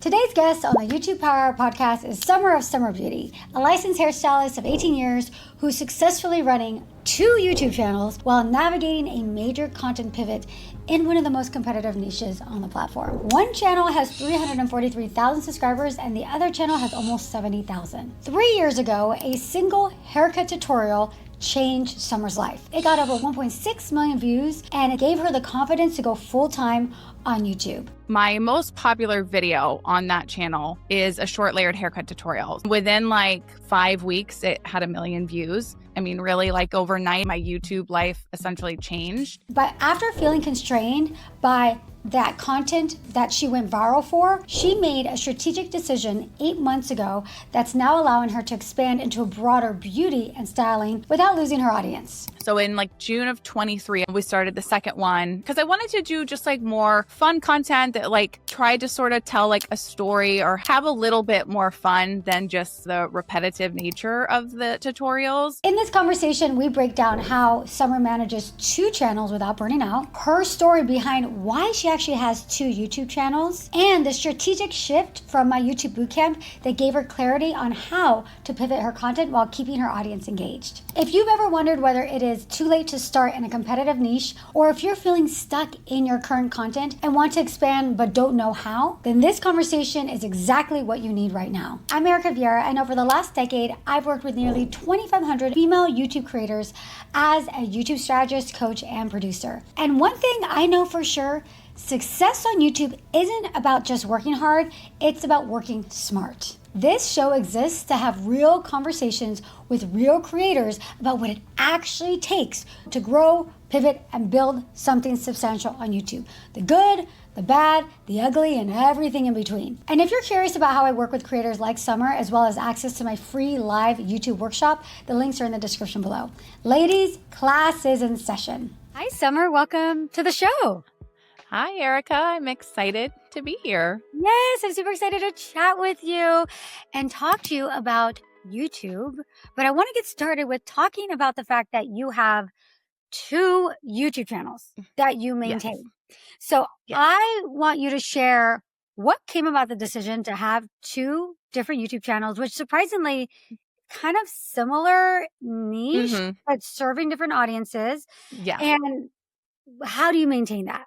Today's guest on the YouTube Power Hour podcast is Summer of Summer Beauty, a licensed hairstylist of 18 years who's successfully running 2 YouTube channels while navigating a major content pivot in one of the most competitive niches on the platform. One channel has 343,000 subscribers and the other channel has almost 70,000. 3 years ago, a single haircut tutorial changed Summer's life. It got over 1.6 million views and it gave her the confidence to go full-time on YouTube. My most popular video on that channel is a short layered haircut tutorial. Within like 5 weeks, it had 1 million views. I mean, really, like overnight, my YouTube life essentially changed. But after feeling constrained by that content that she went viral for, she made a strategic decision 8 months ago that's now allowing her to expand into a broader beauty and styling without losing her audience. So in like June of 23, we started the second one because I wanted to do just like more fun content that like tried to sort of tell like a story or have a little bit more fun than just the repetitive nature of the tutorials. In this conversation, we break down how Summer manages 2 channels without burning out, her story behind why she actually has 2 YouTube channels, and the strategic shift from my YouTube Bootcamp that gave her clarity on how to pivot her content while keeping her audience engaged. If you've ever wondered whether it is too late to start in a competitive niche, or if you're feeling stuck in your current content and want to expand but don't know how, then this conversation is exactly what you need right now. I'm Erika Vieira, and over the last decade, I've worked with nearly 2,500 female YouTube creators as a YouTube strategist, coach, and producer. And one thing I know for sure, success on YouTube isn't about just working hard, it's about working smart. This show exists to have real conversations with real creators about what it actually takes to grow, pivot, and build something substantial on YouTube. The good, the bad, the ugly, and everything in between. And if you're curious about how I work with creators like Summer, as well as access to my free live YouTube workshop, the links are in the description below. Ladies, class is in session. Hi, Summer. Welcome to the show. Hi, Erica. I'm excited to be here. Yes, I'm super excited to chat with you and talk to you about YouTube. But I want to get started with talking about the fact that you have 2 YouTube channels that you maintain. Yes. So I want you to share what came about the decision to have 2 different YouTube channels, which surprisingly kind of similar niche, but serving different audiences. Yeah. And how do you maintain that?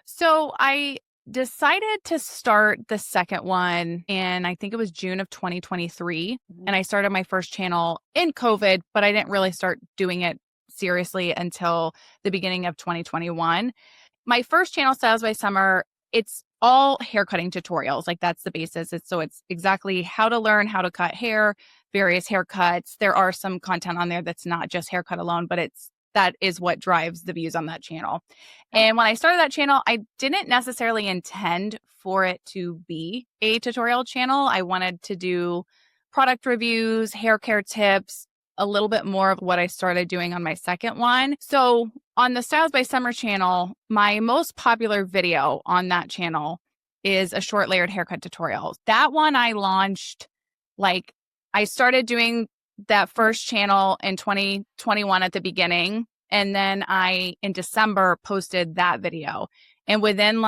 So I decided to start the second one in, I think it was June of 2023. And I started my first channel in COVID, but I didn't really start doing it seriously until the beginning of 2021. My first channel, Styles by Summer, it's all haircutting tutorials. Like that's the basis. It's exactly how to learn how to cut hair, various haircuts. There are some content on there that's not just haircut alone, but that is what drives the views on that channel. And when I started that channel, I didn't necessarily intend for it to be a tutorial channel. I wanted to do product reviews, hair care tips, a little bit more of what I started doing on my second one. So on the Styles by Summer channel, my most popular video on that channel is a short layered haircut tutorial. That one I launched, I started doing that first channel in 2021 at the beginning. And then in December, posted that video. And within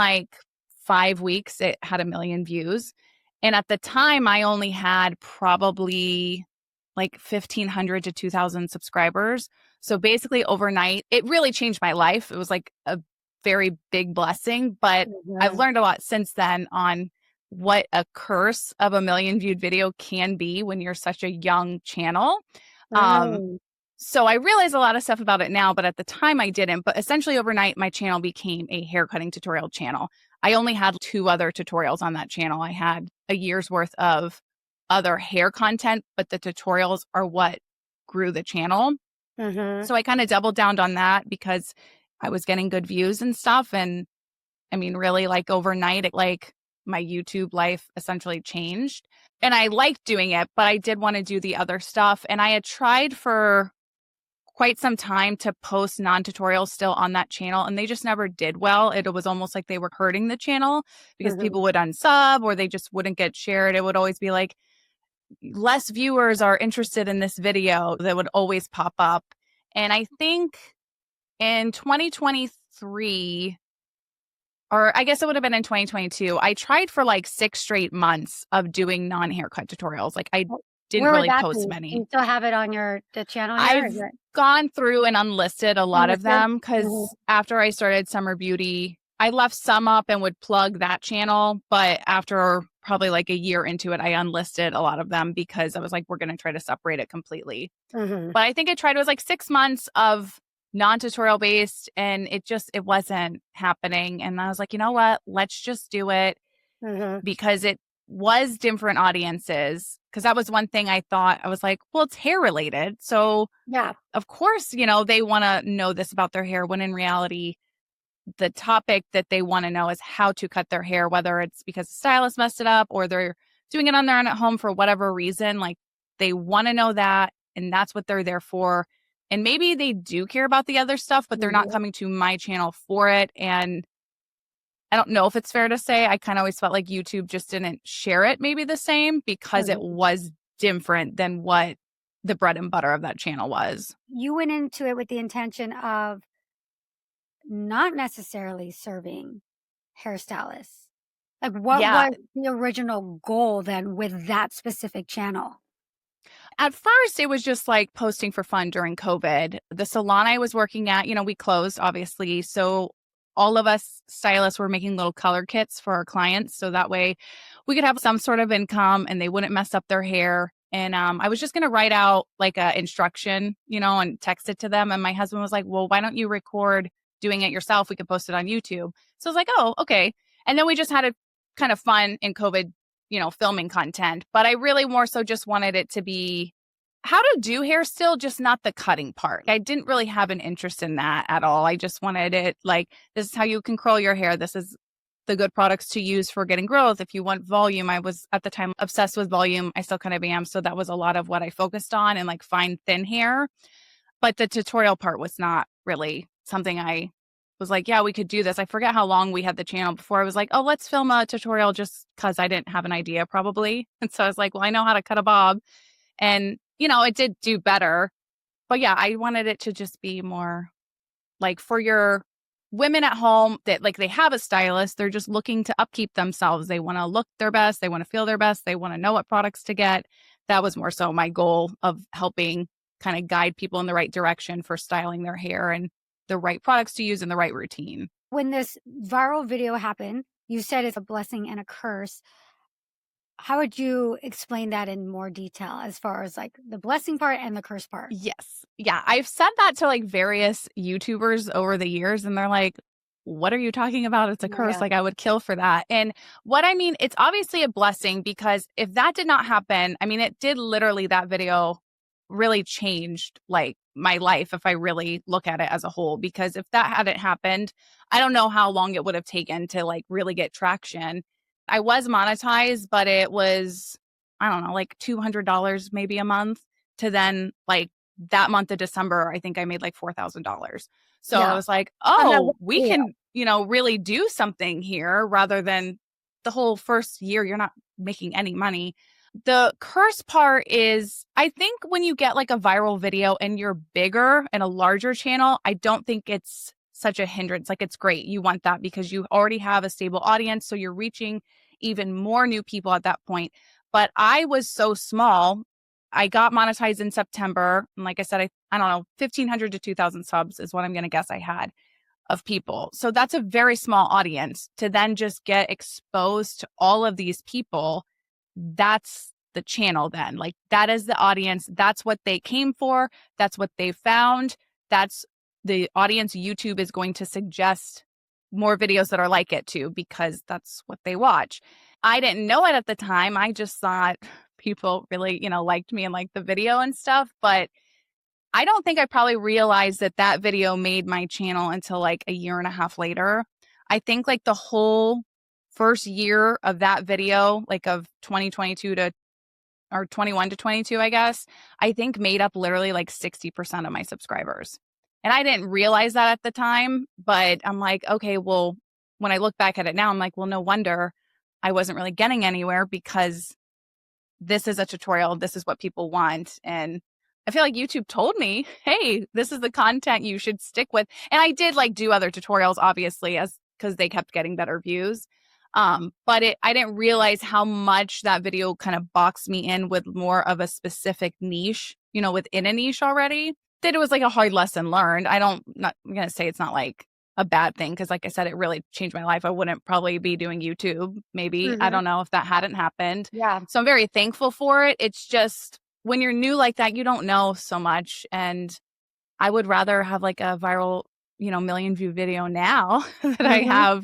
5 weeks, it had 1 million views. And at the time, I only had probably 1,500 to 2,000 subscribers. So basically overnight, it really changed my life. It was like a very big blessing, but I've learned a lot since then on what a curse of 1 million viewed video can be when you're such a young channel. So I realize a lot of stuff about it now, but at the time I didn't. But essentially overnight, my channel became a haircutting tutorial channel. I only had 2 other tutorials on that channel. I had a year's worth of other hair content, but the tutorials are what grew the channel. So I kind of doubled down on that because I was getting good views and stuff. And I mean, really overnight, my YouTube life essentially changed. And I liked doing it, but I did want to do the other stuff. And I had tried for quite some time to post non-tutorials still on that channel, and they just never did well. It was almost like they were hurting the channel because people would unsub or they just wouldn't get shared. It would always be less viewers are interested in this video that would always pop up. And I think in 2023, or I guess it would have been in 2022. I tried for like 6 straight months of doing non-haircut tutorials. Like I didn't Where would really that post be? many. You still have it on the channel here? I've gone through and unlisted a lot of Unlisted? them because after I started Summer Beauty, I left some up and would plug that channel. But after probably like a year into it, I unlisted a lot of them because I was like, we're going to try to separate it completely. But I think I tried, it was like 6 months of non-tutorial based and it wasn't happening. And I was like, you know what, let's just do it because it was different audiences. Because that was one thing I thought. I was like, well, it's hair related. So Yeah. of course, they want to know this about their hair, when in reality, the topic that they want to know is how to cut their hair, whether it's because the stylist messed it up or they're doing it on their own at home for whatever reason. Like they want to know that, and that's what they're there for. And maybe they do care about the other stuff, but they're not coming to my channel for it. And I don't know if it's fair to say, I kind of always felt like YouTube just didn't share it maybe the same because it was different than what the bread and butter of that channel was. You went into it with the intention of not necessarily serving hairstylists. Like what was the original goal then with that specific channel? At first, it was just like posting for fun during COVID. The salon I was working at, we closed, obviously. So all of us stylists were making little color kits for our clients. So that way we could have some sort of income and they wouldn't mess up their hair. And I was just going to write out like a instruction, and text it to them. And my husband was like, well, why don't you record doing it yourself? We could post it on YouTube. So I was like, oh, okay. And then we just had a kind of fun in COVID, filming content. But I really more so just wanted it to be how to do hair still, just not the cutting part. I didn't really have an interest in that at all. I just wanted it like, this is how you can curl your hair. This is the good products to use for getting growth. If you want volume, I was at the time obsessed with volume. I still kind of am. So that was a lot of what I focused on, and like fine, thin hair. But the tutorial part was not really something I was like, yeah, we could do this. I forget how long we had the channel before I was like, oh, let's film a tutorial, just because I didn't have an idea probably. And so I was like, well, I know how to cut a bob. And, it did do better. But yeah, I wanted it to just be more like for your women at home that like they have a stylist. They're just looking to upkeep themselves. They want to look their best. They want to feel their best. They want to know what products to get. That was more so my goal of helping kind of guide people in the right direction for styling their hair and the right products to use and the right routine. When this viral video happened, you said it's a blessing and a curse. How would you explain that in more detail as far as like the blessing part and the curse part? Yes. Yeah. I've said that to like various YouTubers over the years, and they're like, what are you talking about? It's a curse. Yeah. Like I would kill for that. And what I mean, it's obviously a blessing because if that did not happen, I mean, it did literally, that video really changed like my life if I really look at it as a whole, because if that hadn't happened, I don't know how long it would have taken to like really get traction. I was monetized, but it was, I don't know, like $200 maybe a month, to then like that month of December, I think I made like $4,000. So I was like, oh, we can, really do something here, rather than the whole first year, you're not making any money. The curse part is, I think when you get like a viral video and you're bigger and a larger channel, I don't think it's such a hindrance. Like it's great. You want that because you already have a stable audience. So you're reaching even more new people at that point. But I was so small. I got monetized in September. And like I said, I don't know, 1,500 to 2,000 subs is what I'm going to guess I had of people. So that's a very small audience to then just get exposed to all of these people. That's the channel then. Like that is the audience. That's what they came for. That's what they found. That's the audience YouTube is going to suggest more videos that are like it too, because that's what they watch. I didn't know it at the time. I just thought people really, liked me and liked the video and stuff. But I don't think I probably realized that video made my channel until like a year and a half later. I think like the whole first year of that video, like of 2022 to or 21 to 22, I guess, I think made up literally like 60% of my subscribers. And I didn't realize that at the time, but I'm like, okay, well, when I look back at it now, I'm like, well, no wonder I wasn't really getting anywhere, because this is a tutorial. This is what people want. And I feel like YouTube told me, hey, this is the content you should stick with. And I did like do other tutorials, obviously, as because they kept getting better views. But I didn't realize how much that video kind of boxed me in with more of a specific niche, within a niche already, that it was like a hard lesson learned. I'm going to say it's not like a bad thing, because like I said, it really changed my life. I wouldn't probably be doing YouTube, maybe. I don't know if that hadn't happened. Yeah. So I'm very thankful for it. It's just when you're new like that, you don't know so much. And I would rather have like a viral, million view video now that I have,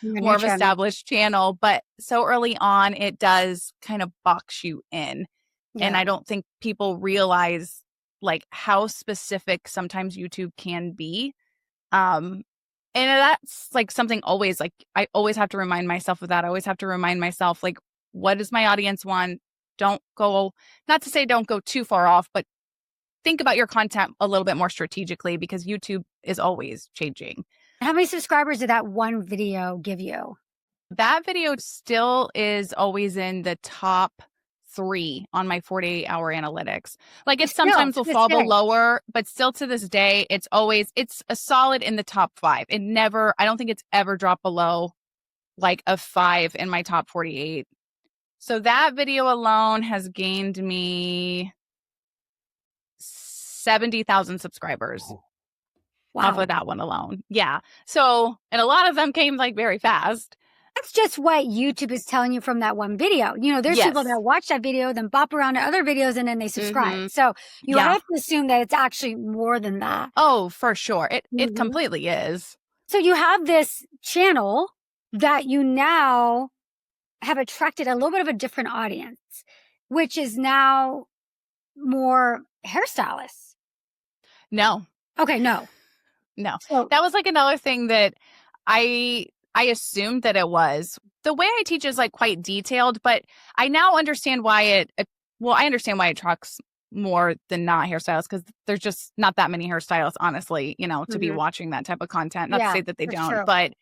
more of established channel. But so early on, it does kind of box you in. Yeah. And I don't think people realize like how specific sometimes YouTube can be. And that's like something always, like I always have to remind myself of that. I always have to remind myself, like, what does my audience want? Not to say don't go too far off, but think about your content a little bit more strategically, because YouTube is always changing. How many subscribers did that one video give you? That video still is always in the top 3 on my 48-hour analytics. Like it sometimes will fall lower, but still to this day, it's a solid in the top 5. I don't think it's ever dropped below like a 5 in my top 48. So that video alone has gained me 70,000 subscribers. Wow. Off of that one alone. Yeah. So, and a lot of them came like very fast. That's just what YouTube is telling you from that one video. There's people that watch that video, then bop around to other videos, and then they subscribe. Mm-hmm. So you have to assume that it's actually more than that. Oh, for sure. It completely is. So you have this channel that you now have attracted a little bit of a different audience, which is now more hairstylists. No. Okay, no. So, that was like another thing that I assumed that it was. The way I teach is like quite detailed, but I now understand why I understand why it attracts more than not hairstylists, because there's just not that many hairstylists, honestly, to be watching that type of content. Not to say that they don't, true. But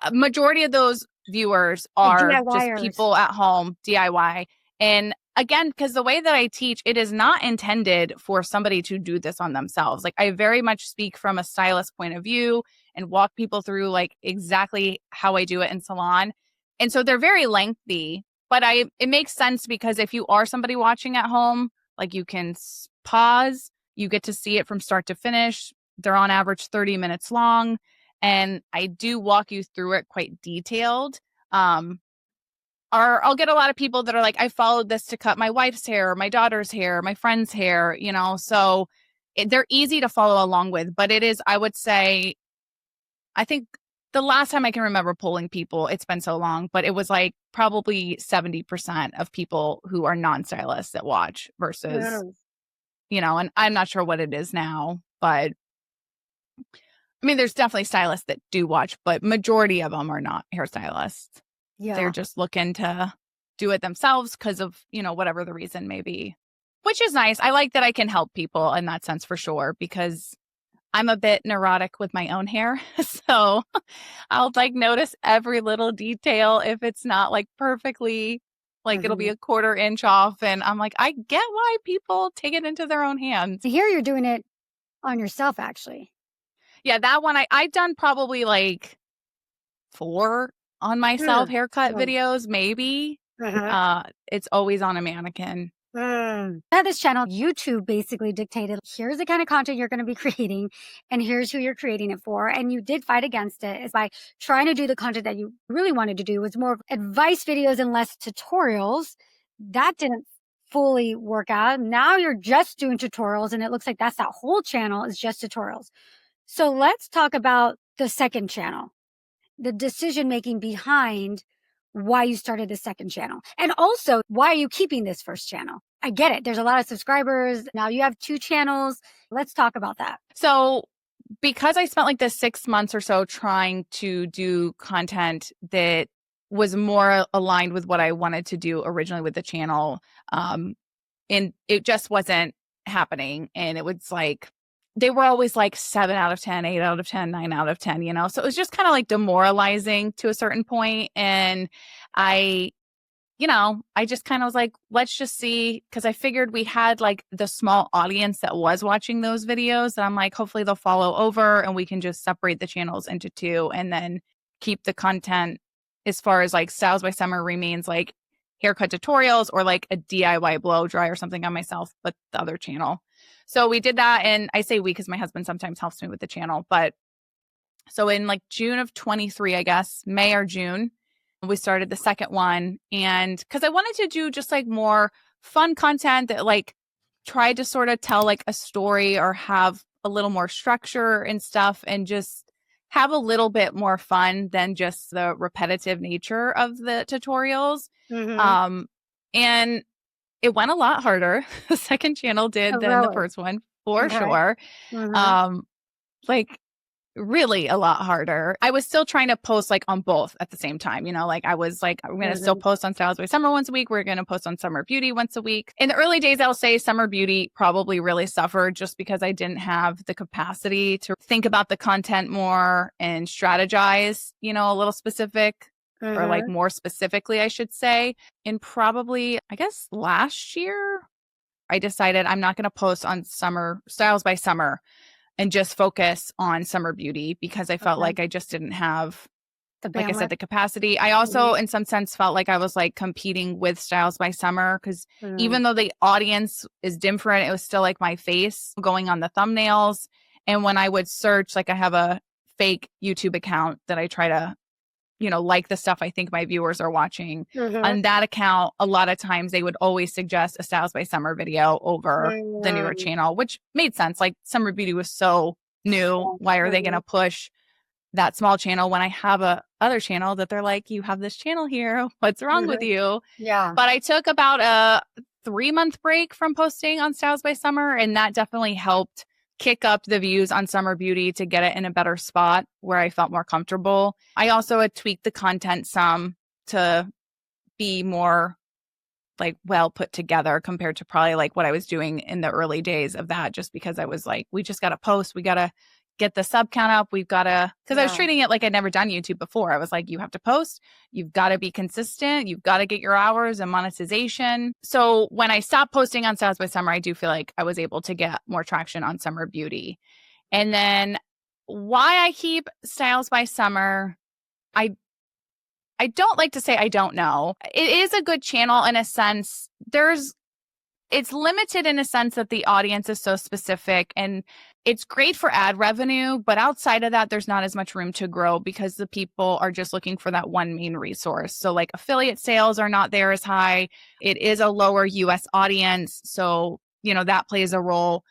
a majority of those viewers are just people at home, DIY. And again, because the way that I teach, it is not intended for somebody to do this on themselves. Like I very much speak from a stylist point of view and walk people through like exactly how I do it in salon. And so they're very lengthy, but it makes sense, because if you are somebody watching at home, like you can pause, you get to see it from start to finish. They're on average 30 minutes long. And I do walk you through it quite detailed. Or I'll get a lot of people that are like, I followed this to cut my wife's hair, my daughter's hair, my friend's hair, so they're easy to follow along with. But it is, I would say, I think the last time I can remember polling people, it's been so long, but it was like probably 70% of people who are non-stylists that watch versus, and I'm not sure what it is now, but I mean, there's definitely stylists that do watch, but majority of them are not hairstylists. Yeah. They're just looking to do it themselves because of, whatever the reason may be, which is nice. I like that I can help people in that sense for sure, because I'm a bit neurotic with my own hair. So I'll like notice every little detail if it's not like perfectly, like it'll be a 1/4 inch off. And I'm like, I get why people take it into their own hands. Here you're doing it on yourself, actually. Yeah, that one I've done probably like 4 on myself haircut videos, maybe. It's always on a mannequin. At this channel, YouTube basically dictated, here's the kind of content you're going to be creating, and here's who you're creating it for. And you did fight against it is by trying to do the content that you really wanted to do. Was more advice videos and less tutorials. That didn't fully work out. Now you're just doing tutorials, and it looks like that whole channel is just tutorials. So let's talk about the second channel, the decision-making behind why you started the second channel. And also, why are you keeping this first channel? I get it. There's a lot of subscribers. Now you have 2 channels. Let's talk about that. So because I spent like the 6 months or so trying to do content that was more aligned with what I wanted to do originally with the channel, and it just wasn't happening. And it was like, they were always like 7 out of 10, 8 out of 10, 9 out of 10, So it was just kind of like demoralizing to a certain point. And I just kind of was like, let's just see, because I figured we had like the small audience that was watching those videos. And I'm like, hopefully they'll follow over and we can just separate the channels into 2 and then keep the content as far as like Styles by Summer remains like haircut tutorials or like a DIY blow dry or something on myself, but the other channel. So we did that. And I say we because my husband sometimes helps me with the channel. But so in like June of 23, I guess, May or June, we started the second one. And because I wanted to do just like more fun content that like tried to sort of tell like a story or have a little more structure and stuff and just have a little bit more fun than just the repetitive nature of the tutorials. And it went a lot harder. The second channel did than the first one for sure. Like really a lot harder. I was still trying to post like on both at the same time. You know, like I was like, I'm going to still post on Styles by Summer once a week. We're going to post on Summer Beauty once a week. In the early days, I'll say Summer Beauty probably really suffered just because I didn't have the capacity to think about the content more and strategize, you know, a little specific or like more specifically, I should say. And probably, I guess last year, I decided I'm not going to post on Summer Styles by Summer and just focus on Summer Beauty because I felt like I just didn't have, like I said, the capacity. I also, in some sense, felt like I was like competing with Styles by Summer because even though the audience is different, it was still like my face going on the thumbnails. And when I would search, like I have a fake YouTube account that I try to, you know, like the stuff I think my viewers are watching. On that account, a lot of times they would always suggest a Styles by Summer video over the newer channel, which made sense. Like Summer Beauty was so new. Why are they going to push that small channel when I have a other channel that they're like, you have this channel here. What's wrong with you? Yeah. But I took about a 3-month break from posting on Styles by Summer, and that definitely helped kick up the views on Summer Beauty to get it in a better spot where I felt more comfortable. I also had tweaked the content some to be more like well put together compared to probably like what I was doing in the early days of that, just because I was like, we just got to post. We got to get the sub count up. We've got to, because I was treating it like I'd never done YouTube before. I was like, you have to post. You've got to be consistent. You've got to get your hours and monetization. So when I stopped posting on Styles by Summer, I do feel like I was able to get more traction on Summer Beauty. And then why I keep Styles by Summer, I don't like to say I don't know. It is a good channel in a sense. It's limited in a sense that the audience is so specific and it's great for ad revenue, but outside of that, there's not as much room to grow because the people are just looking for that one main resource. So like affiliate sales are not there as high. It is a lower US audience. So, you know, that plays a role,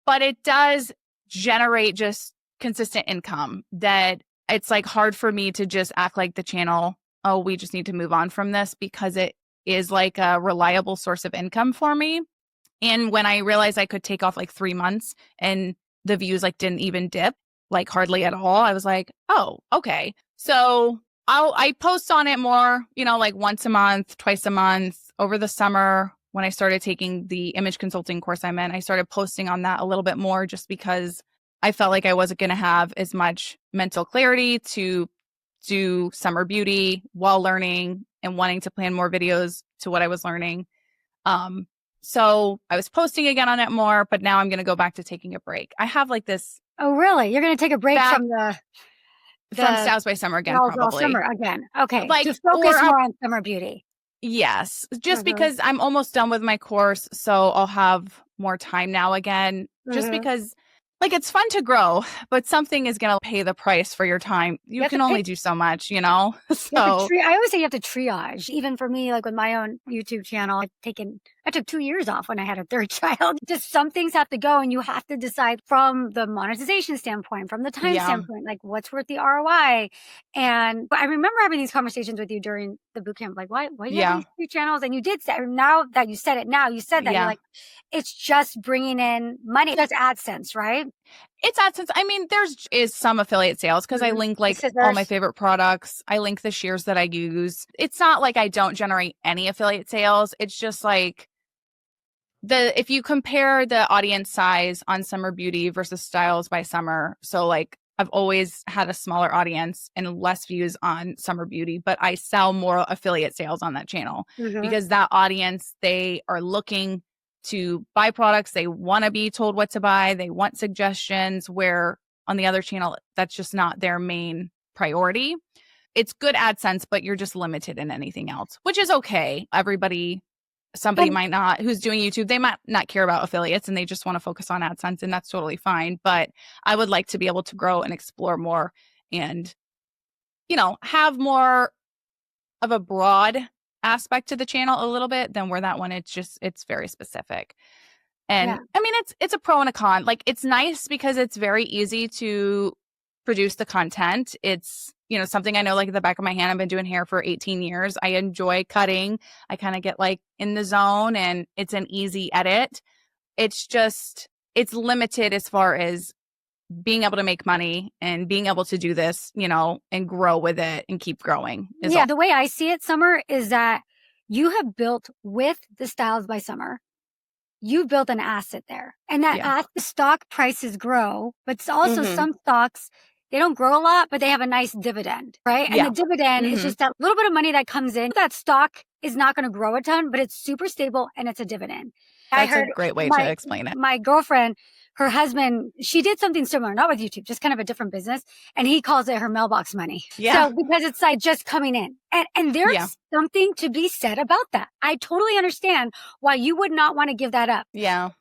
but it does generate just consistent income that it's like hard for me to just act like the channel, oh, we just need to move on from this because it is like a reliable source of income for me. And when I realized I could take off like 3 months and the views like didn't even dip, like hardly at all, I was like, oh, okay. So I post on it more, you know, like once a month, twice a month. Over the summer, when I started taking the image consulting course I'm in, I started posting on that a little bit more just because I felt like I wasn't going to have as much mental clarity to do Summer Beauty while learning and wanting to plan more videos to what I was learning. So I was posting again on it more, but now I'm going to go back to taking a break. I have like this. Oh, really? You're going to take a break from from Styles by Summer again, probably. Summer again. Okay. Like, to focus more on Summer Beauty. Yes. Just because I'm almost done with my course. So I'll have more time now again, just because like it's fun to grow, but something is going to pay the price for your time. You can only do so much, you know? So I always say you have to triage. Even for me, like with my own YouTube channel, I took 2 years off when I had a third child. Just some things have to go and you have to decide from the monetization standpoint, from the time standpoint, like what's worth the ROI. And I remember having these conversations with you during the bootcamp, like why do you have these 2 channels? And you did say, now that you said it that you're like, it's just bringing in money. That's AdSense, right? It's AdSense. I mean, is some affiliate sales because I link like all my favorite products. I link the shears that I use. It's not like I don't generate any affiliate sales. It's just like if you compare the audience size on Summer Beauty versus Styles by Summer. So like I've always had a smaller audience and less views on Summer Beauty, but I sell more affiliate sales on that channel because that audience, they are looking to buy products. They want to be told what to buy. They want suggestions, where on the other channel, that's just not their main priority. It's good AdSense, but you're just limited in anything else, which is okay. Somebody might not, who's doing YouTube, they might not care about affiliates and they just want to focus on AdSense, and that's totally fine. But I would like to be able to grow and explore more and, have more of a broad aspect to the channel a little bit than where that one, it's very specific. And Yeah. I mean, it's a pro and a con. Like, it's nice because it's very easy to produce the content. It's, something I know, like, at the back of my hand. I've been doing hair for 18 years. I enjoy cutting. I kind of get like in the zone, and it's an easy edit. It's limited as far as being able to make money and being able to do this, and grow with it and keep growing. The way I see it, Summer, is that you have built with the Styles by Summer. You built an asset there, and that as the stock prices grow, but it's also some stocks, they don't grow a lot, but they have a nice dividend, right? And the dividend is just that little bit of money that comes in. That stock is not going to grow a ton, but it's super stable and it's a dividend. That's a great way to explain it. My girlfriend, her husband, she did something similar, not with YouTube, just kind of a different business. And he calls it her mailbox money. Yeah. So because it's like just coming in. And there's something to be said about that. I totally understand why you would not want to give that up. Yeah.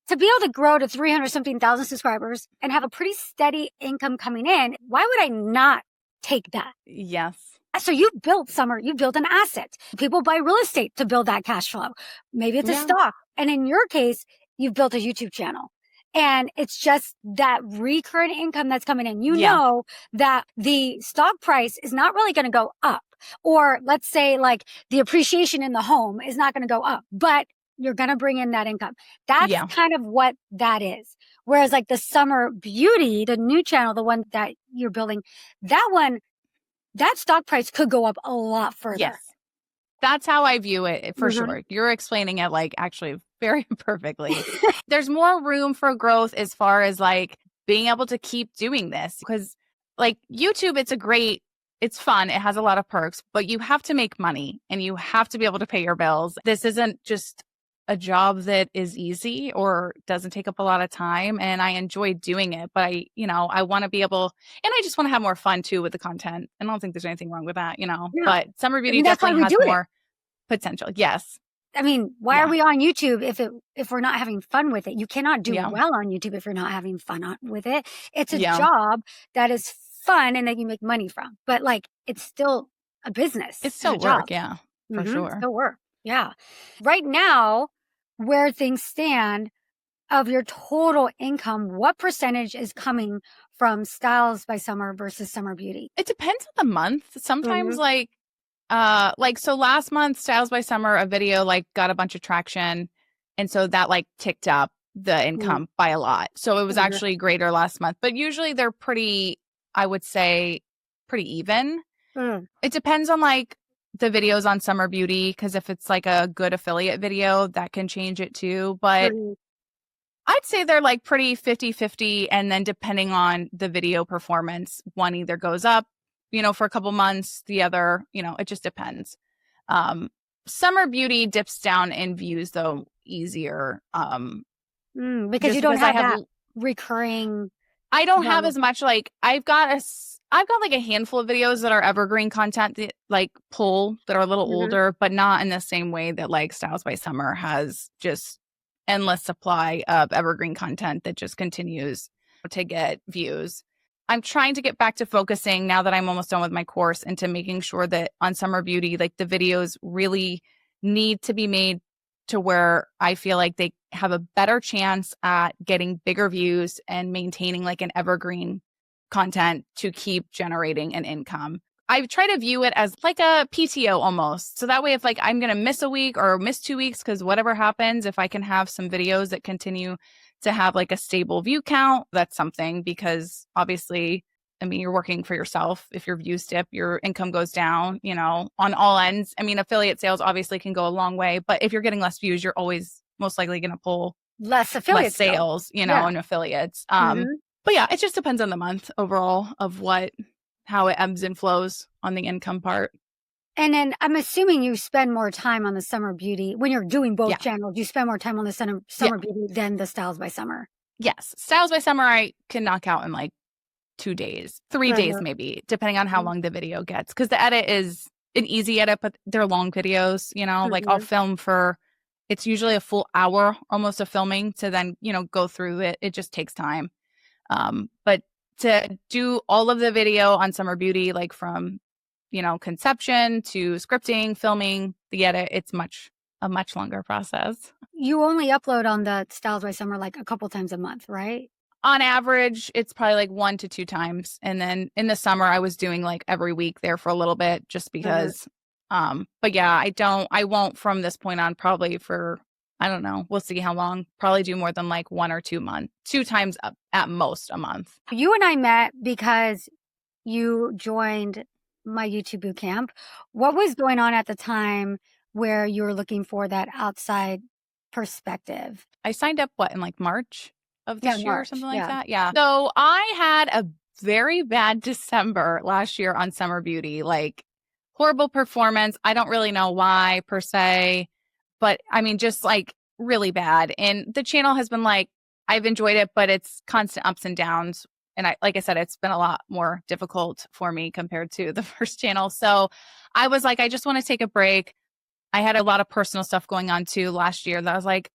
To be able to grow to 300 something thousand subscribers and have a pretty steady income coming in, why would I not take that? Yes. So you built an asset. People buy real estate to build that cash flow. Maybe it's a stock. And in your case, you've built a YouTube channel. And it's just that recurrent income that's coming in. You know that the stock price is not really going to go up. Or let's say like the appreciation in the home is not going to go up, but you're going to bring in that income. That's kind of what that is. Whereas like the Summer Beauty, the new channel, the one that you're building, that stock price could go up a lot further. Yes. That's how I view it for sure. You're explaining it like actually very perfectly. There's more room for growth as far as like being able to keep doing this, because like YouTube, it's fun. It has a lot of perks, but you have to make money and you have to be able to pay your bills. This isn't just a job that is easy or doesn't take up a lot of time, and I enjoy doing it, but I want to be able, and I just want to have more fun too with the content. And I don't think there's anything wrong with that, but Summer Beauty definitely has more potential. Yes. I mean, why are we on YouTube if we're not having fun with it? You cannot do well on YouTube if you're not having fun with it. It's a job that is fun and that you make money from, but like, it's still a business. It's still work. Yeah, for sure. It's still work. Yeah. Right now, where things stand, of your total income, what percentage is coming from Styles by Summer versus Summer Beauty? It depends on the month. Sometimes so last month, Styles by Summer, a video like got a bunch of traction. And so that like ticked up the income by a lot. So it was actually greater last month, but usually they're I would say pretty even. It depends on like the videos on Summer Beauty, because if it's like a good affiliate video, that can change it too. But I'd say they're like pretty 50-50. And then depending on the video performance, one either goes up, for a couple months, the other, it just depends. Summer Beauty dips down in views though easier. Because you don't have that recurring. I don't have as much, like I've got like a handful of videos that are evergreen content that like pull, that are a little older, but not in the same way that like Styles by Summer has just endless supply of evergreen content that just continues to get views. I'm trying to get back to focusing, now that I'm almost done with my course, into making sure that on Summer Beauty, like the videos really need to be made to where I feel like they have a better chance at getting bigger views and maintaining like an evergreen content to keep generating an income. I try to view it as like a PTO almost. So that way, if like I'm going to miss a week or miss 2 weeks, because whatever happens, if I can have some videos that continue to have like a stable view count, that's something, because obviously, I mean, you're working for yourself. If your views dip, your income goes down, on all ends. I mean, affiliate sales obviously can go a long way, but if you're getting less views, you're always most likely going to pull less affiliate sales, and affiliates. But yeah, it just depends on the month overall of how it ebbs and flows on the income part. And then I'm assuming you spend more time on the Summer Beauty when you're doing both channels. You spend more time on the Summer Beauty than the Styles by Summer. Yes. Styles by Summer, I can knock out in like 2 days, 3 days, maybe, depending on how long the video gets. Because the edit is an easy edit, but they're long videos, like I'll film for, it's usually a full hour almost of filming to then, go through it. It just takes time. But to do all of the video on Summer Beauty, like from, conception to scripting, filming, the edit, it's a much longer process. You only upload on the Styles by Summer like a couple times a month, right? On average, it's probably like 1 to 2 times. And then in the summer, I was doing like every week there for a little bit just because. But yeah, I won't from this point on probably for, I don't know. We'll see how long. Probably do more than like 1 or 2 months, 2 times at most a month. You and I met because you joined my YouTube Bootcamp. What was going on at the time where you were looking for that outside perspective? I signed up in like March of this year or something like that. Yeah. So I had a very bad December last year on Summer Beauty, like horrible performance. I don't really know why per se, but I mean, just like really bad. And the channel has been like, I've enjoyed it, but it's constant ups and downs. And like I said, it's been a lot more difficult for me compared to the first channel. So I was like, I just want to take a break. I had a lot of personal stuff going on too last year that I was like,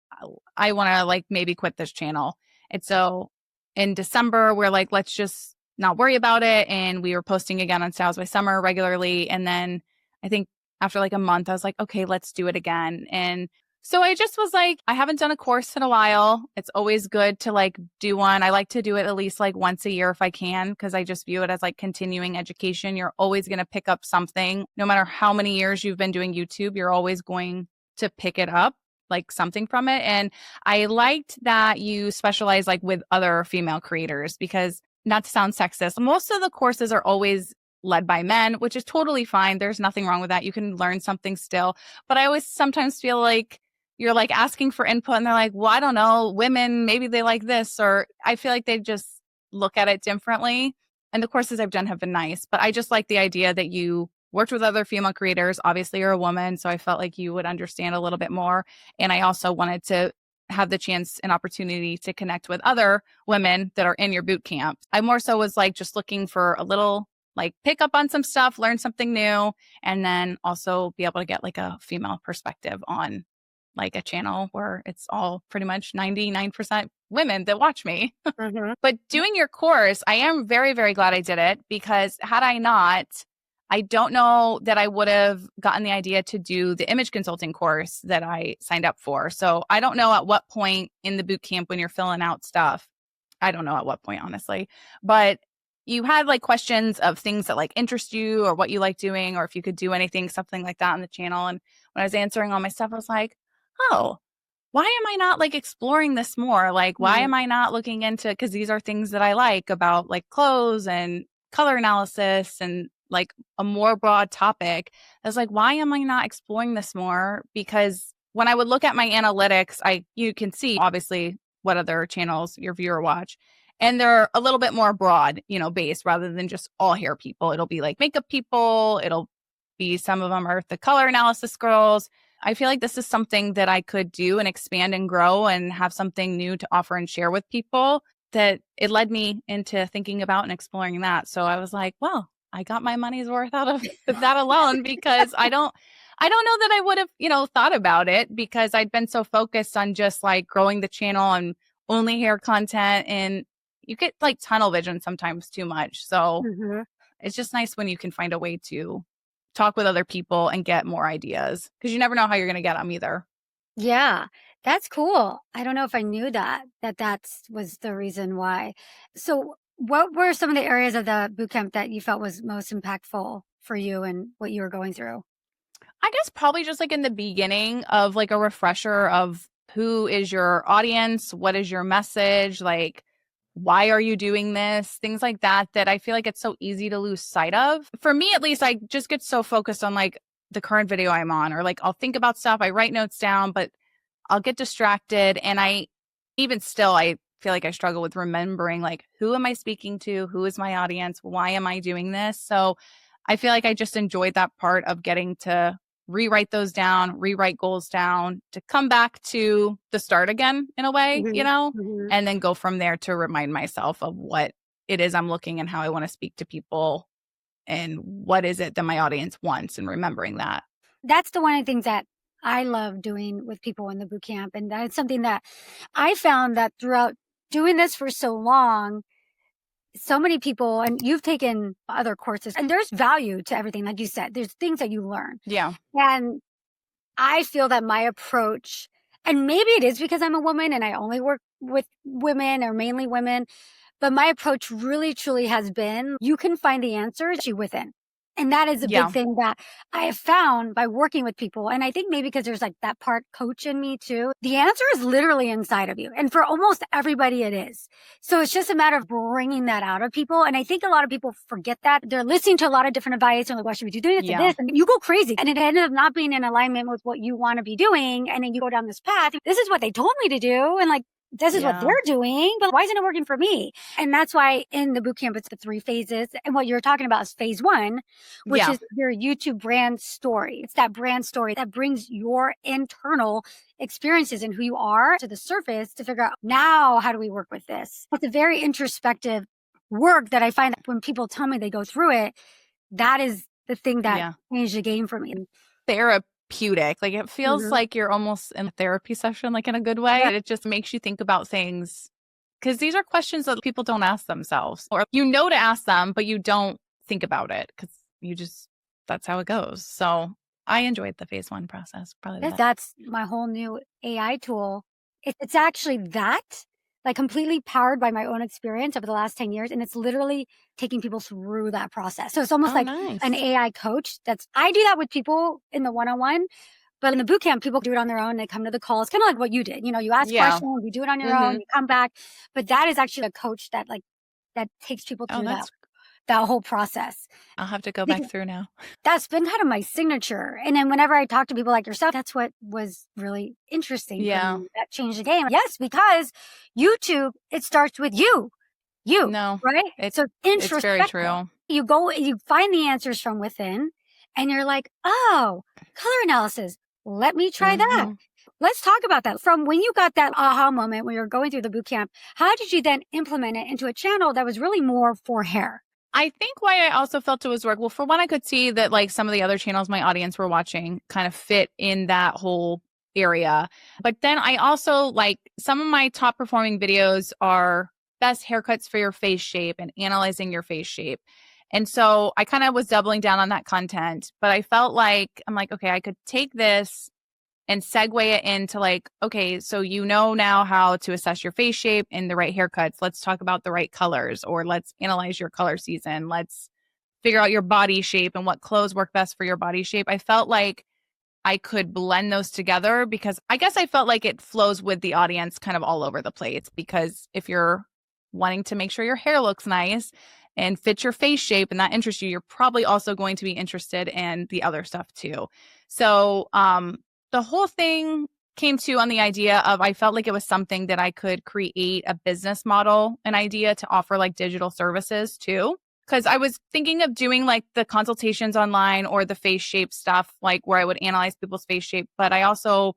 I want to like maybe quit this channel. And so in December, we're like, let's just not worry about it. And we were posting again on Styles by Summer regularly. And then I think after like a month, I was like, okay, let's do it again. And so I just was like, I haven't done a course in a while. It's always good to like do one. I like to do it at least like once a year if I can, because I just view it as like continuing education. You're always going to pick up something. No matter how many years you've been doing YouTube, you're always going to pick it up, like something from it. And I liked that you specialize like with other female creators, because not to sound sexist, most of the courses are always led by men, which is totally fine. There's nothing wrong with that. You can learn something still. But I always sometimes feel like you're like asking for input and they're like, well, I don't know, women, maybe they like this, or I feel like they just look at it differently. And the courses I've done have been nice, but I just like the idea that you worked with other female creators. Obviously you're a woman, so I felt like you would understand a little bit more. And I also wanted to have the chance and opportunity to connect with other women that are in your boot camp. I more so was like just looking for a little like pick up on some stuff, learn something new, and then also be able to get like a female perspective on like a channel where it's all pretty much 99% women that watch me. But doing your course, I am very, very glad I did it, because had I not, I don't know that I would have gotten the idea to do the image consulting course that I signed up for. So I don't know at what point in the boot camp when you're filling out stuff, I don't know at what point, honestly, but you had like questions of things that like interest you or what you like doing, or if you could do anything, something like that on the channel. And when I was answering all my stuff, I was like, oh, why am I not like exploring this more? Like, why am I not looking into, because these are things that I like about like clothes and color analysis and like a more broad topic. I was like, why am I not exploring this more? Because when I would look at my analytics, you can see obviously what other channels your viewer watch. And they're a little bit more broad, based rather than just all hair people. It'll be like makeup people. It'll be, some of them are the color analysis girls. I feel like this is something that I could do and expand and grow and have something new to offer and share with people, that it led me into thinking about and exploring that. So I was like, well, I got my money's worth out of that alone, because I don't know that I would have, thought about it, because I'd been so focused on just like growing the channel and only hair content, and you get like tunnel vision sometimes too much. So it's just nice when you can find a way to talk with other people and get more ideas, because you never know how you're going to get them either. Yeah, that's cool. I don't know if I knew that was the reason why. So what were some of the areas of the bootcamp that you felt was most impactful for you and what you were going through? I guess probably just like in the beginning of like a refresher of who is your audience, what is your message, like why are you doing this? Things like that I feel like it's so easy to lose sight of. For me, at least, I just get so focused on like the current video I'm on, or like I'll think about stuff, I write notes down, but I'll get distracted. And I feel like I struggle with remembering like, who am I speaking to? Who is my audience? Why am I doing this? So I feel like I just enjoyed that part of getting to rewrite those down, rewrite goals down, to come back to the start again in a way, and then go from there to remind myself of what it is I'm looking and how I want to speak to people and what is it that my audience wants, and remembering that. That's the one of the things that I love doing with people in the boot camp. And that's something that I found that throughout doing this for so long, so many people, and you've taken other courses, and there's value to everything. Like you said, there's things that you learn. Yeah. And I feel that my approach, and maybe it is because I'm a woman and I only work with women or mainly women, but my approach really truly has been, you can find the answers within. And that is a Yeah. big thing that I have found by working with people. And I think maybe because there's like that part coach in me too. The answer is literally inside of you. And for almost everybody it is. So it's just a matter of bringing that out of people. And I think a lot of people forget that. They're listening to a lot of different advice and like, why should we do this and this? And you go crazy. And it ended up not being in alignment with what you want to be doing. And then you go down this path. This is what they told me to do. And like, this is what they're doing, but why isn't it working for me? And that's why in the bootcamp, it's the 3 phases. And what you're talking about is phase 1, which is your YouTube brand story. It's that brand story that brings your internal experiences and who you are to the surface to figure out, now, how do we work with this? It's a very introspective work that I find that when people tell me they go through it, that is the thing that changed the game for me. Therapeutic. Like it feels like you're almost in a therapy session, like in a good way. It just makes you think about things, because these are questions that people don't ask themselves, or to ask them, but you don't think about it because that's how it goes. So I enjoyed the phase 1 process. Probably that's my whole new AI tool. It's actually like completely powered by my own experience over the last 10 years. And it's literally taking people through that process. So it's almost like an AI coach. I do that with people in the one-on-one, but in the bootcamp, people do it on their own. They come to the calls, kind of like what you did. You ask questions, you do it on your own, you come back. But that is actually a coach that takes people through that whole process. I'll have to go back through now. That's been kind of my signature. And then whenever I talk to people like yourself, that's what was really interesting. For me. That changed the game. Yes, because YouTube, it starts with you. Right? It's very true. You go, you find the answers from within and you're like, oh, color analysis. Let me try that. Let's talk about that. From when you got that aha moment when you were going through the bootcamp, how did you then implement it into a channel that was really more for hair? I think why I also felt it was work. Well, for one, I could see that like some of the other channels my audience were watching kind of fit in that whole area. But then I also like some of my top performing videos are best haircuts for your face shape and analyzing your face shape. And so I kind of was doubling down on that content, but I felt like, I'm like, okay, I could take this and segue it into like, okay, so now how to assess your face shape and the right haircuts. Let's talk about the right colors, or let's analyze your color season. Let's figure out your body shape and what clothes work best for your body shape. I felt like I could blend those together because I guess I felt like it flows with the audience kind of all over the place, because if you're wanting to make sure your hair looks nice and fits your face shape and that interests you, you're probably also going to be interested in the other stuff too. So, the whole thing came to on the idea of, I felt like it was something that I could create a business model, an idea to offer like digital services too. Because I was thinking of doing like the consultations online or the face shape stuff, like where I would analyze people's face shape. But I also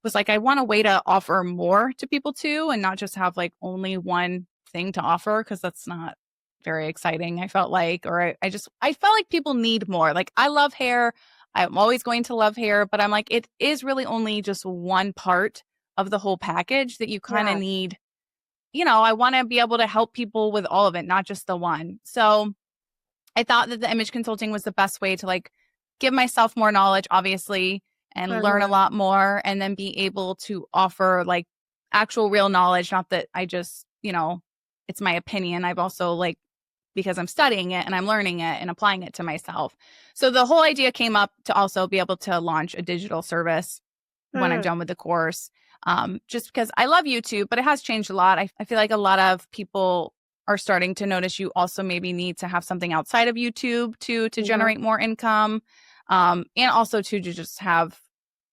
was like, I want a way to offer more to people too, and not just have like only one thing to offer, because that's not very exciting. I felt like, or I felt like people need more. Like I love hair. I'm always going to love hair, but I'm like, it is really only just one part of the whole package that you kind of need. I want to be able to help people with all of it, not just the one. So I thought that the image consulting was the best way to like give myself more knowledge, obviously, and learn a lot more, and then be able to offer like actual real knowledge. Not that I just, it's my opinion. I've also like, because I'm studying it and I'm learning it and applying it to myself. So the whole idea came up to also be able to launch a digital service when I'm done with the course. Just because I love YouTube, but it has changed a lot. I feel like a lot of people are starting to notice you also maybe need to have something outside of YouTube to generate more income. And also to just have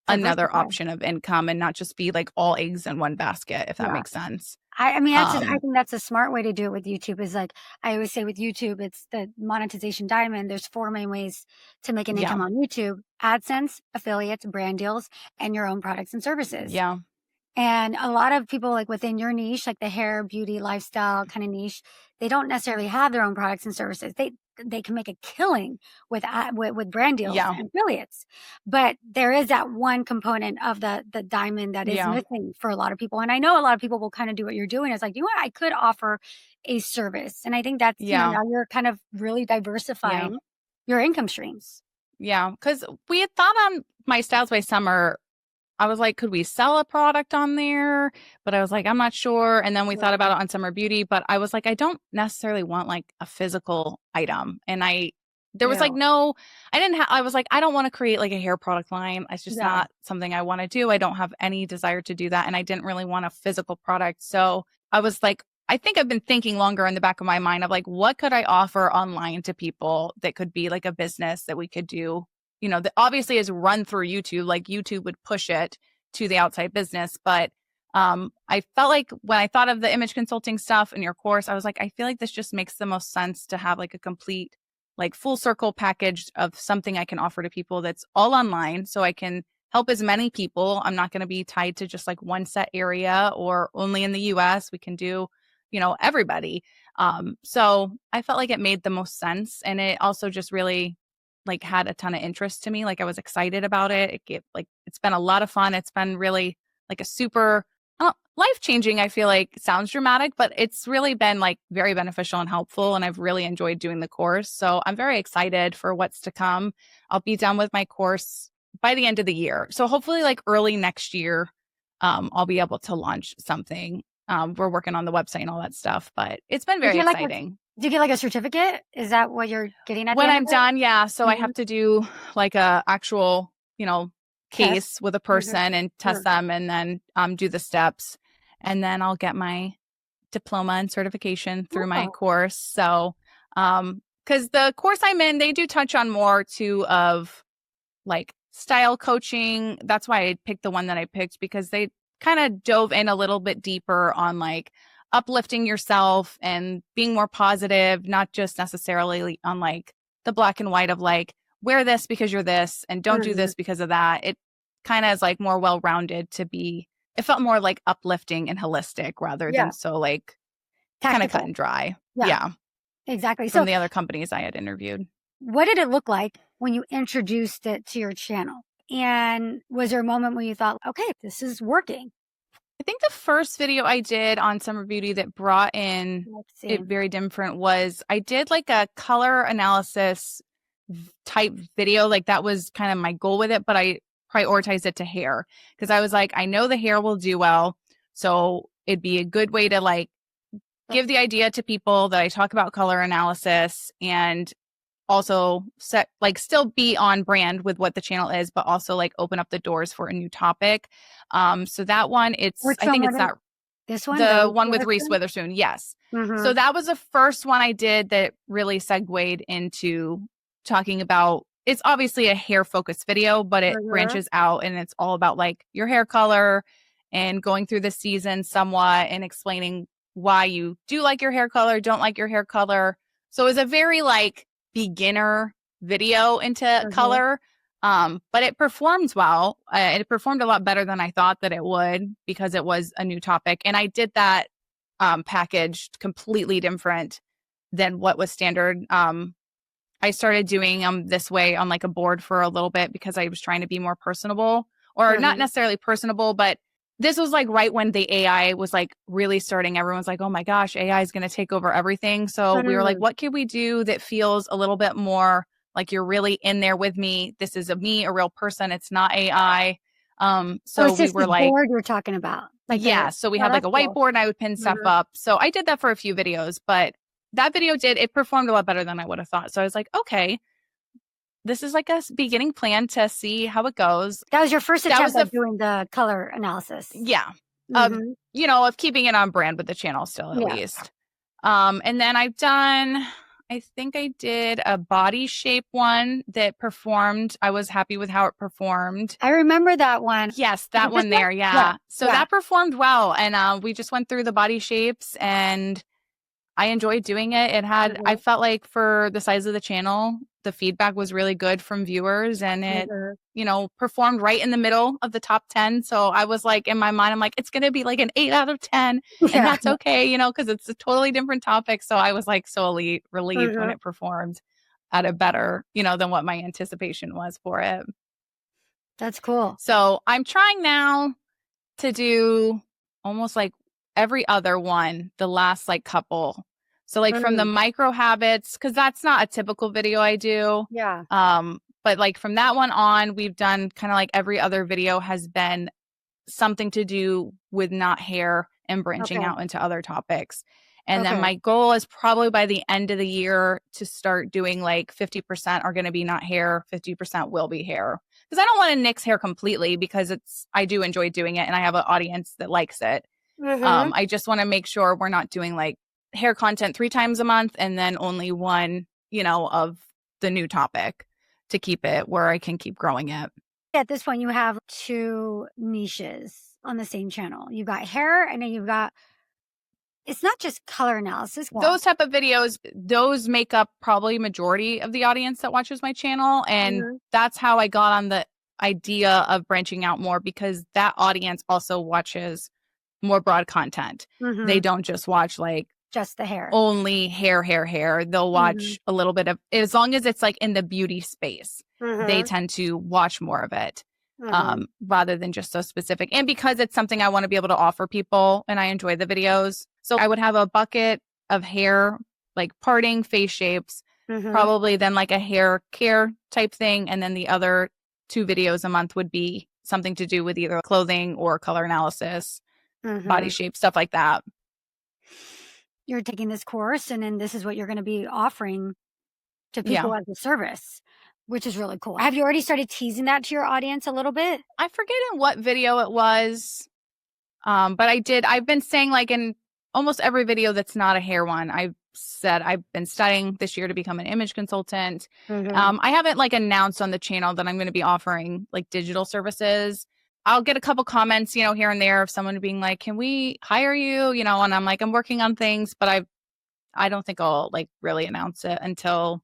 another option of income and not just be like all eggs in one basket, if that makes sense. I mean, I think that's a smart way to do it with YouTube. Is like, I always say with YouTube, it's the monetization diamond. There's 4 main ways to make an income on YouTube: AdSense, affiliates, brand deals, and your own products and services. Yeah. And a lot of people like within your niche, like the hair, beauty, lifestyle kind of niche, they don't necessarily have their own products and services. They can make a killing with brand deals Yeah. and affiliates. But there is that one component of the diamond that is Yeah. missing for a lot of people. And I know a lot of people will kind of do what you're doing. It's like, you know what? I could offer a service. And I think that's, you know, Yeah. now you're kind of really diversifying your income streams. Yeah. Because we had thought on My Styles by Summer, I was like, could we sell a product on there? But I was like, I'm not sure. And then we thought about it on Summer Beauty, but I was like, I don't necessarily want like a physical item. And there was like, no, I was like, I don't want to create like a hair product line. It's just not something I want to do. I don't have any desire to do that. And I didn't really want a physical product. So I was like, I think I've been thinking longer in the back of my mind of like, what could I offer online to people that could be like a business that we could do, you know, that obviously is run through YouTube, like YouTube would push it to the outside business. But I felt like when I thought of the image consulting stuff in your course, I was like, I feel like this just makes the most sense to have like a complete, like full circle package of something I can offer to people that's all online. So I can help as many people. I'm not going to be tied to just like one set area or only in the US. We can do, you know, everybody. So I felt like it made the most sense. And it also just really like had a ton of interest to me. Like I was excited about it. It's been a lot of fun. It's been really like a super life-changing. I feel like sounds dramatic, but it's really been like very beneficial and helpful. And I've really enjoyed doing the course. So I'm very excited for what's to come. I'll be done with my course by the end of the year. So hopefully like early next year, I'll be able to launch something. We're working on the website and all that stuff, but it's been very exciting. Do you get like a certificate? Is that what you're getting at? When I'm done, yeah. So I have to do like a actual, you know, case with a person and test them and then do the steps. And then I'll get my diploma and certification through my course. So because the course I'm in, they do touch on more too of like style coaching. That's why I picked the one that I picked, because they kind of dove in a little bit deeper on like uplifting yourself and being more positive, not just necessarily on like the black and white of like, wear this because you're this and don't do this because of that. It kind of is like more well-rounded to be, it felt more like uplifting and holistic rather than so like kind of cut and dry. Yeah. Exactly. From the other companies I had interviewed. What did it look like when you introduced it to your channel? And was there a moment when you thought, okay, this is working? I think the first video I did on Summer Beauty that brought in it very different was I did like a color analysis type video. Like that was kind of my goal with it, but I prioritized it to hair because I was like, I know the hair will do well. So it'd be a good way to like give the idea to people that I talk about color analysis and also set like still be on brand with what the channel is, but also like open up the doors for a new topic. So that one, this one, the one with Reese Witherspoon. Yes. So that was the first one I did that really segued into talking about, it's obviously a hair focused video, but it branches out and it's all about like your hair color and going through the season somewhat and explaining why you do like your hair color, don't like your hair color. So it was a very like beginner video into color. But it performed well. It performed a lot better than I thought that it would because it was a new topic. And I did that packaged completely different than what was standard. I started doing this way on like a board for a little bit because I was trying to be more personable or not necessarily personable, but this was like right when the AI was like really starting. Everyone's like, oh my gosh, AI is going to take over everything. So we were like, what can we do that feels a little bit more like you're really in there with me? This is a real person. It's not AI. So we were like, board you're talking about. Like so we had like a whiteboard and I would pin stuff up. So I did that for a few videos, but that video it performed a lot better than I would have thought. So I was like, okay, this is like a beginning plan to see how it goes. That was your first attempt at doing the color analysis. Yeah. You know, of keeping it on brand with the channel still at least. And then I think I did a body shape one that performed. I was happy with how it performed. I remember that one. Yes, that one there. Yeah. So that performed well. And we just went through the body shapes and I enjoyed doing it. It had, I felt like for the size of the channel, the feedback was really good from viewers, and it, performed right in the middle of the top 10. So I was like, in my mind, I'm like, it's going to be like an 8 out of 10, and that's okay, because it's a totally different topic. So I was like so relieved when it performed at a better, than what my anticipation was for it. That's cool. So I'm trying now to do almost like every other one, the last like couple. So like from the micro habits, because that's not a typical video I do. Yeah. But like from that one on, we've done kind of like every other video has been something to do with not hair and branching out into other topics. And then my goal is probably by the end of the year to start doing like 50% are going to be not hair, 50% will be hair. Because I don't want to nix hair completely, because I do enjoy doing it and I have an audience that likes it. I just want to make sure we're not doing like hair content 3 times a month and then only one, of the new topic, to keep it where I can keep growing it. At this point, you have 2 niches on the same channel. You've got hair, and then you've got, it's not just color analysis. Those type of videos, those make up probably majority of the audience that watches my channel. And that's how I got on the idea of branching out more, because that audience also watches more broad content. They don't just watch like just the hair, only hair. They'll watch a little bit of, as long as it's like in the beauty space, they tend to watch more of it. Rather than just so specific. And because it's something I want to be able to offer people and I enjoy the videos. So I would have a bucket of hair, like parting, face shapes, probably then like a hair care type thing. And then the other 2 videos a month would be something to do with either clothing or color analysis, body shape, stuff like that. You're taking this course, and then this is what you're going to be offering to people as a service, which is really cool. Have you already started teasing that to your audience a little bit? I forget in what video it was, but I've been saying like in almost every video that's not a hair one, I've said I've been studying this year to become an image consultant. I haven't like announced on the channel that I'm going to be offering like digital services. I'll get a couple comments, here and there of someone being like, can we hire you? And I'm like, I'm working on things, but I don't think I'll like really announce it until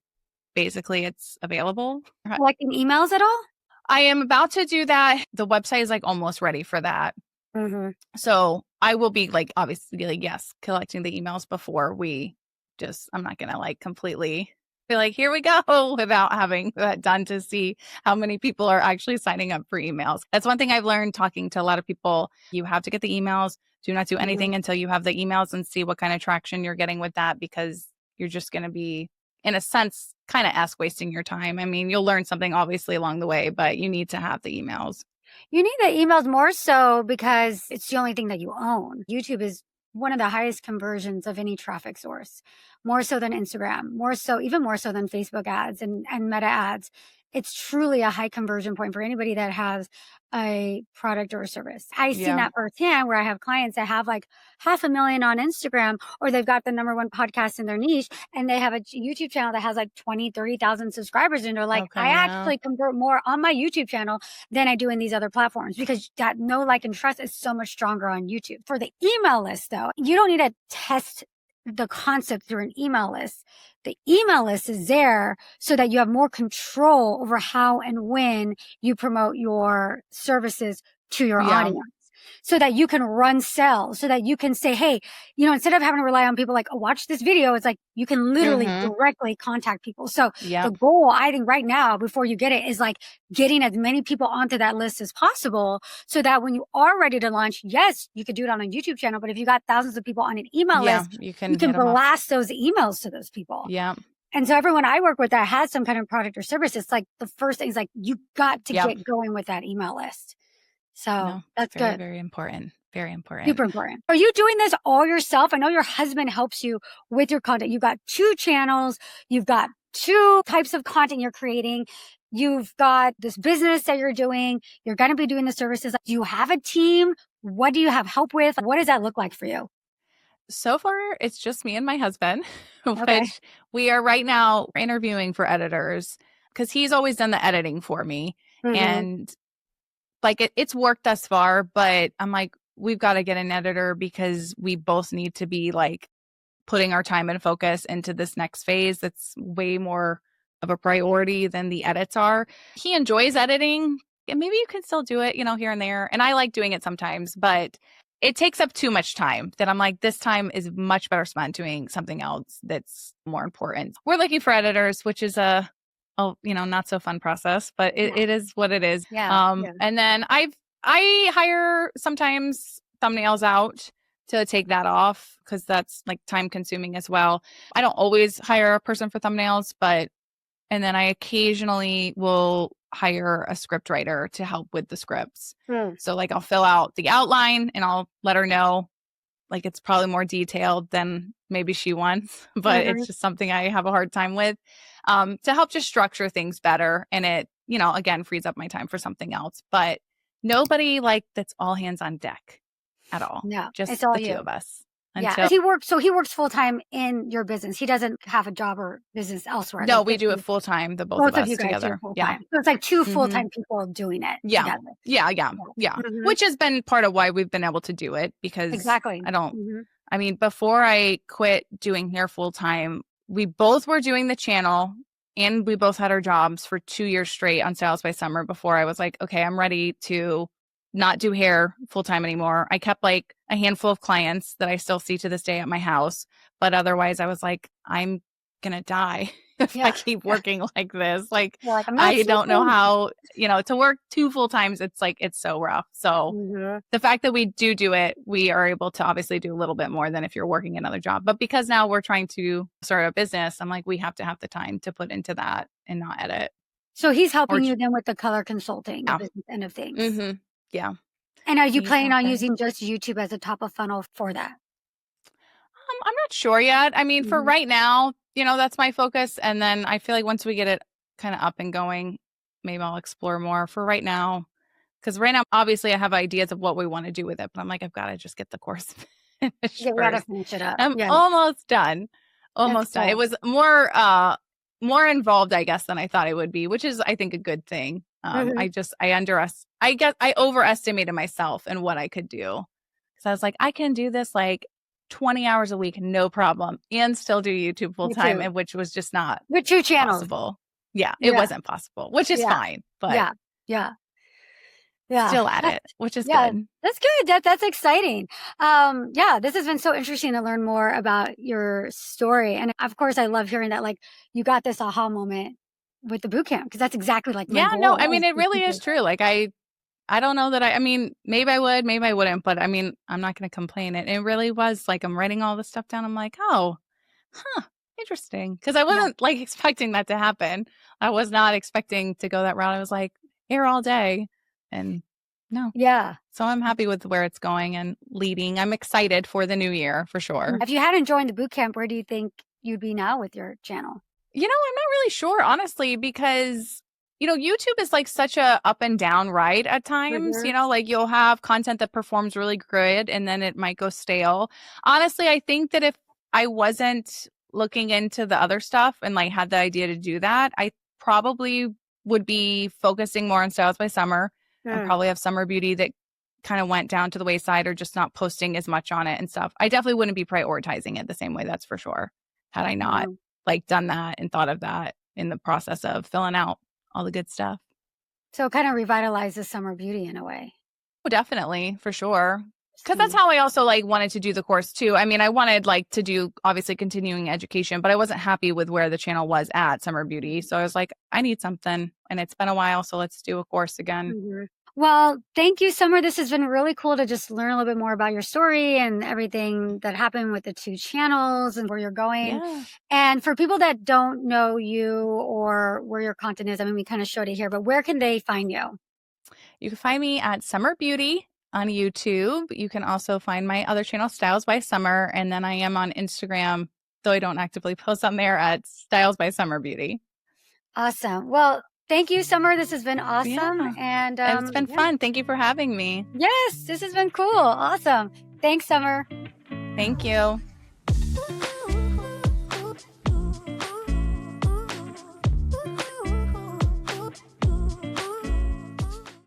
basically it's available. Collecting emails at all? I am about to do that. The website is like almost ready for that. So I will be like, obviously, like, yes, collecting the emails before I'm not going to like completely be like, here we go, without having that done to see how many people are actually signing up for emails. That's one thing I've learned talking to a lot of people. You have to get the emails. Do not do anything until you have the emails and see what kind of traction you're getting with that, because you're just going to be, in a sense, kind of wasting your time. I mean, you'll learn something obviously along the way, but you need to have the emails. You need the emails more so because it's the only thing that you own. YouTube is one of the highest conversions of any traffic source, more so than Instagram, even more so than Facebook ads and Meta ads. It's truly a high conversion point for anybody that has a product or a service. I've seen that firsthand, where I have clients that have like 500,000 on Instagram, or they've got the #1 podcast in their niche, and they have a YouTube channel that has like 20, 30,000 subscribers. And they're like, I actually convert more on my YouTube channel than I do in these other platforms, because that know, like, and trust is so much stronger on YouTube. For the email list though, you don't need to test the concept through an email list. The email list is there so that you have more control over how and when you promote your services to your audience, so that you can run sales, so that you can say, hey, instead of having to rely on people like, oh, watch this video, it's like you can literally directly contact people. So the goal, I think, right now, before you get it, is like getting as many people onto that list as possible, so that when you are ready to launch, yes, you could do it on a YouTube channel, but if you got thousands of people on an email list, you can blast those emails to those people. And so everyone I work with that has some kind of product or service, it's like the first thing is like, you got to get going with that email list. So that's very, good. Very important. Very important. Super important. Are you doing this all yourself? I know your husband helps you with your content. You've got 2 channels. You've got 2 types of content you're creating. You've got this business that you're doing. You're going to be doing the services. Do you have a team? What do you have help with? What does that look like for you? So far, it's just me and my husband, which we are right now interviewing for editors, because he's always done the editing for me. And like it's worked thus far, but I'm like, we've got to get an editor, because we both need to be like putting our time and focus into this next phase that's way more of a priority than the edits are. He enjoys editing, and maybe you can still do it, here and there. And I like doing it sometimes, but it takes up too much time that I'm like, this time is much better spent doing something else that's more important. We're looking for editors, which is a not so fun process, but it is what it is. Yeah. And then I hire sometimes thumbnails out to take that off because that's like time consuming as well. I don't always hire a person for thumbnails, and then I occasionally will hire a script writer to help with the scripts. So like I'll fill out the outline and I'll let her know like it's probably more detailed than maybe she wants, but it's just something I have a hard time with, to help just structure things better. And it, again, frees up my time for something else, but nobody like that's all hands on deck at all. No, just it's all the you. two of us. Yeah. He works full time in your business. He doesn't have a job or business elsewhere. No, we do it full time. The both of us together. Yeah. So it's like two full-time people doing it together. Yeah. Which has been part of why we've been able to do it because before I quit doing hair full time, we both were doing the channel and we both had our jobs for 2 years straight on Styles by Summer before I was like, okay, I'm ready to not do hair full time anymore. I kept like a handful of clients that I still see to this day at my house. But otherwise I was like, I'm going to die if I keep working like this. Like, I don't know how, to work 2 full times. It's like, it's so rough. So the fact that we do it, we are able to obviously do a little bit more than if you're working another job. But because now we're trying to start a business, I'm like, we have to have the time to put into that and not edit. So he's helping you then with the color consulting business end of things. Yeah. And are you planning on using just YouTube as a top of funnel for that? I'm not sure yet. I mean, for right now, that's my focus. And then I feel like once we get it kind of up and going, maybe I'll explore more. For right now, because right now, obviously, I have ideas of what we want to do with it. But I'm like, I've got to just get the course finished. Yeah, we got to finish it up. I'm almost done. Almost done. It was more involved, I guess, than I thought it would be, which is, I think, a good thing. I overestimated myself and what I could do. Because I was like, I can do this like 20 hours a week, no problem, and still do YouTube full time, and which was just not with 2 channels possible. Yeah, it wasn't possible, which is fine. But still at it, which is good. That's good. That's exciting. This has been so interesting to learn more about your story. And of course, I love hearing that like you got this aha moment with the bootcamp, because that's exactly like my goal. No, I mean, it really is true. Like I don't know that maybe I would, maybe I wouldn't, but I mean, I'm not going to complain. It really was like, I'm writing all this stuff down. I'm like, oh, interesting. Cause I wasn't like expecting that to happen. I was not expecting to go that route. I was like hair all day and no. Yeah. So I'm happy with where it's going and leading. I'm excited for the new year for sure. If you hadn't joined the bootcamp, where do you think you'd be now with your channel? I'm not really sure, honestly, because YouTube is like such a up and down ride at times, like you'll have content that performs really good and then it might go stale. Honestly, I think that if I wasn't looking into the other stuff and like had the idea to do that, I probably would be focusing more on Styles by Summer and probably have Summer Beauty that kind of went down to the wayside or just not posting as much on it and stuff. I definitely wouldn't be prioritizing it the same way, that's for sure, had I not like done that and thought of that in the process of filling out all the good stuff. So it kind of revitalizes Summer Beauty in a way. Oh, definitely, for sure. Because that's how I also like wanted to do the course too. I mean, I wanted like to do obviously continuing education, but I wasn't happy with where the channel was at Summer Beauty. So I was like, I need something, and it's been a while, so let's do a course again. Well, thank you, Summer. This has been really cool to just learn a little bit more about your story and everything that happened with the 2 channels and where you're going. Yeah. And for people that don't know you or where your content is, I mean, we kind of showed it here, but where can they find you? You can find me at Summer Beauty on YouTube. You can also find my other channel, Styles by Summer. And then I am on Instagram, though I don't actively post on there, at Styles by Summer Beauty. Awesome. Well, thank you, Summer. This has been awesome. Yeah. And it's been fun. Thank you for having me. Yes, this has been cool. Awesome. Thanks, Summer. Thank you.